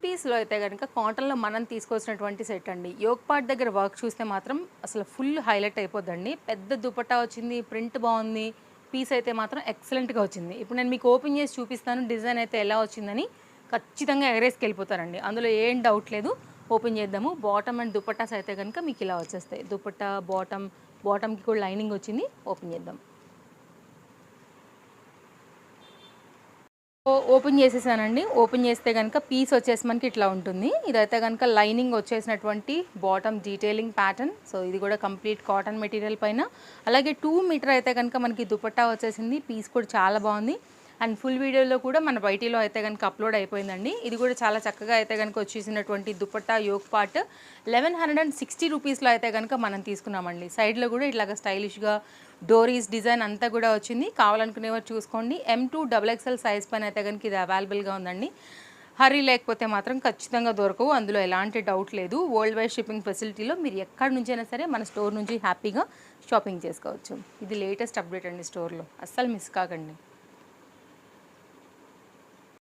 పీస్లో అయితే కనుక కాటన్లో మనం తీసుకోవాల్సినటువంటి సెట్ అండి. యోగ్ పార్ట్ దగ్గర వర్క్ చూస్తే మాత్రం అసలు ఫుల్ హైలైట్ అయిపోద్దండి. పెద్ద దుపట్టా వచ్చింది, ప్రింట్ బాగుంది, పీస్ అయితే మాత్రం ఎక్సలెంట్గా వచ్చింది. ఇప్పుడు నేను మీకు ఓపెన్ చేసి చూపిస్తాను డిజైన్ అయితే ఎలా వచ్చిందని. ఖచ్చితంగా ఎగరేసుకెళ్ళిపోతారండి, అందులో ఏం డౌట్ లేదు. ఓపెన్ చేద్దాము. బాటమ్ అండ్ దుపట్టాస్ అయితే కనుక మీకు ఇలా వచ్చేస్తాయి. దుపట్టా బాటమ్కి కూడా లైనింగ్ వచ్చింది. ఓపెన్ చేద్దాం. ఓపెన్ చేసేసానండి. ఓపెన్ చేస్తే కనుక పీస్ వచ్చేసి మనకి ఇట్లా ఉంటుంది. ఇదైతే కనుక లైనింగ్ వచ్చేసినటువంటి బాటమ్ డీటెయిలింగ్ ప్యాటర్న్. సో ఇది కూడా కంప్లీట్ కాటన్ మెటీరియల్ పైన. అలాగే 2 మీటర్ అయితే కనుక మనకి దుపట్టా వచ్చేసింది. పీస్ కూడా చాలా బాగుంది. అండ్ ఫుల్ వీడియోలో కూడా మన బయటిలో అయితే కనుక అప్లోడ్ అయిపోయిందండి. ఇది కూడా చాలా చక్కగా అయితే కనుక వచ్చేసినటువంటి దుపట్టా యోగ్ పార్ట్ 1160 రూపీస్లో అయితే కనుక మనం తీసుకున్నామండి. సైడ్లో కూడా ఇట్లాగా స్టైలిష్గా డోరీస్ డిజైన్ అంతా కూడా వచ్చింది. కావాలనుకునేవారు చూసుకోండి. M2XXL సైజ్ పైన అయితే కనుక ఇది అవైలబుల్గా ఉందండి. హరీ లేకపోతే మాత్రం ఖచ్చితంగా దొరకవు, అందులో ఎలాంటి డౌట్ లేదు. వరల్డ్ వైడ్ షిప్పింగ్ ఫెసిలిటీలో మీరు ఎక్కడి నుంచైనా సరే మన స్టోర్ నుంచి హ్యాపీగా షాపింగ్ చేసుకోవచ్చు. ఇది లేటెస్ట్ అప్డేట్ అండి స్టోర్లో, అస్సలు మిస్ కాకండి.